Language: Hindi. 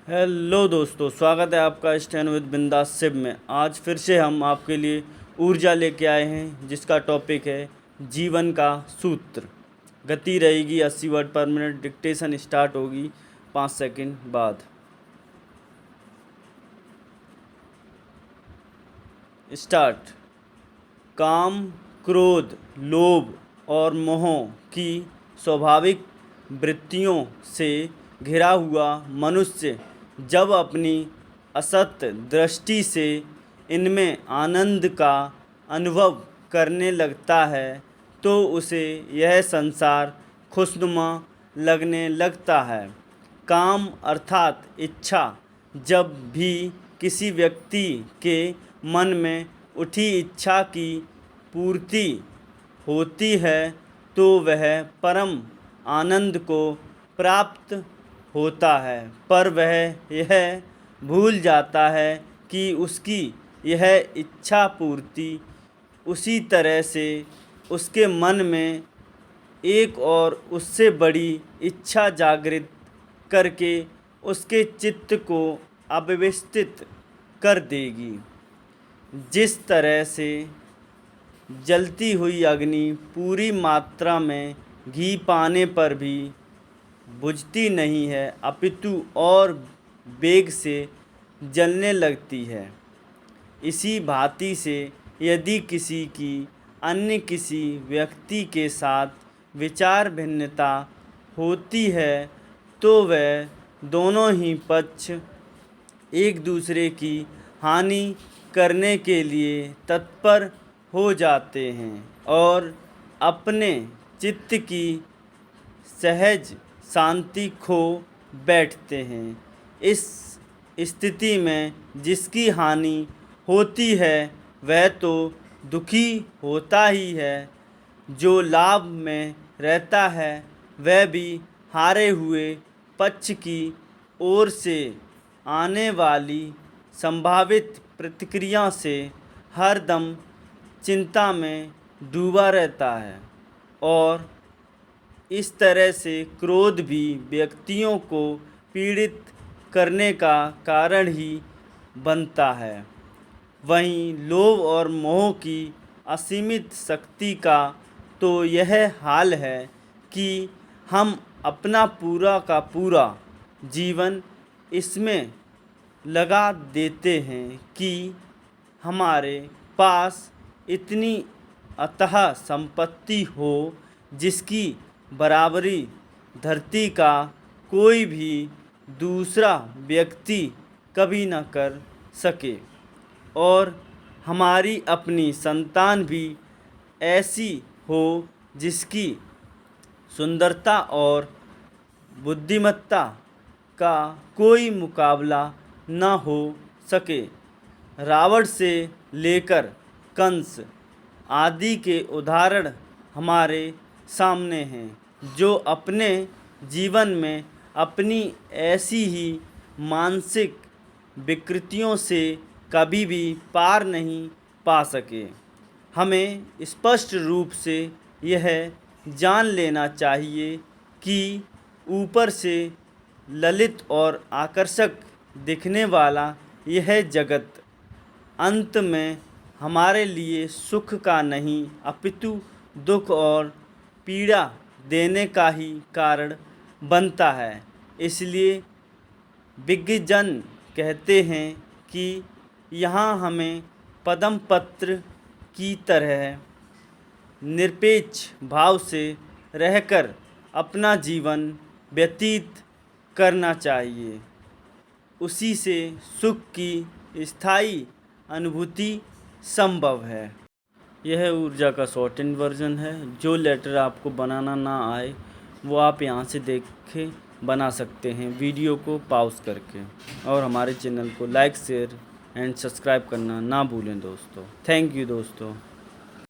हेलो दोस्तों, स्वागत है आपका स्टैंड विद बिंदास सिब में। आज फिर से हम आपके लिए ऊर्जा लेके आए हैं, जिसका टॉपिक है जीवन का सूत्र। गति रहेगी 80 वर्ड पर मिनट। डिक्टेशन स्टार्ट होगी 5 सेकंड बाद। स्टार्ट। काम, क्रोध, लोभ और मोह की स्वाभाविक वृत्तियों से घिरा हुआ मनुष्य जब अपनी असत दृष्टि से इनमें आनंद का अनुभव करने लगता है तो उसे यह संसार खुशनुमा लगने लगता है। काम अर्थात इच्छा जब भी किसी व्यक्ति के मन में उठी इच्छा की पूर्ति होती है तो वह परम आनंद को प्राप्त होता है, पर वह यह भूल जाता है कि उसकी यह इच्छा पूर्ति उसी तरह से उसके मन में एक और उससे बड़ी इच्छा जागृत करके उसके चित्त को अव्यवस्थित कर देगी। जिस तरह से जलती हुई अग्नि पूरी मात्रा में घी पाने पर भी बुझती नहीं है, अपितु और वेग से जलने लगती है, इसी भांति से यदि किसी की अन्य किसी व्यक्ति के साथ विचार भिन्नता होती है तो वह दोनों ही पक्ष एक दूसरे की हानि करने के लिए तत्पर हो जाते हैं और अपने चित्त की सहज शांति खो बैठते हैं। इस स्थिति में जिसकी हानि होती है वह तो दुखी होता ही है, जो लाभ में रहता है वह भी हारे हुए पक्ष की ओर से आने वाली संभावित प्रतिक्रिया से हरदम चिंता में डूबा रहता है। और इस तरह से क्रोध भी व्यक्तियों को पीड़ित करने का कारण ही बनता है। वहीं लोभ और मोह की असीमित शक्ति का तो यह हाल है कि हम अपना पूरा का पूरा जीवन इसमें लगा देते हैं कि हमारे पास इतनी अथाह संपत्ति हो जिसकी बराबरी धरती का कोई भी दूसरा व्यक्ति कभी न कर सके, और हमारी अपनी संतान भी ऐसी हो जिसकी सुंदरता और बुद्धिमत्ता का कोई मुकाबला न हो सके। रावण से लेकर कंस आदि के उदाहरण हमारे सामने हैं, जो अपने जीवन में अपनी ऐसी ही मानसिक विकृतियों से कभी भी पार नहीं पा सके। हमें स्पष्ट रूप से यह जान लेना चाहिए कि ऊपर से ललित और आकर्षक दिखने वाला यह जगत अंत में हमारे लिए सुख का नहीं अपितु दुख और पीड़ा देने का ही कारण बनता है। इसलिए विज्ञजन कहते हैं कि यहाँ हमें पद्म पत्र की तरह निरपेक्ष भाव से रहकर अपना जीवन व्यतीत करना चाहिए। उसी से सुख की स्थायी अनुभूति संभव है। यह ऊर्जा का शॉर्टेन वर्जन है। जो लेटर आपको बनाना ना आए वो आप यहाँ से देख के बना सकते हैं, वीडियो को पॉज करके। और हमारे चैनल को लाइक, शेयर एंड सब्सक्राइब करना ना भूलें दोस्तों। थैंक यू दोस्तों।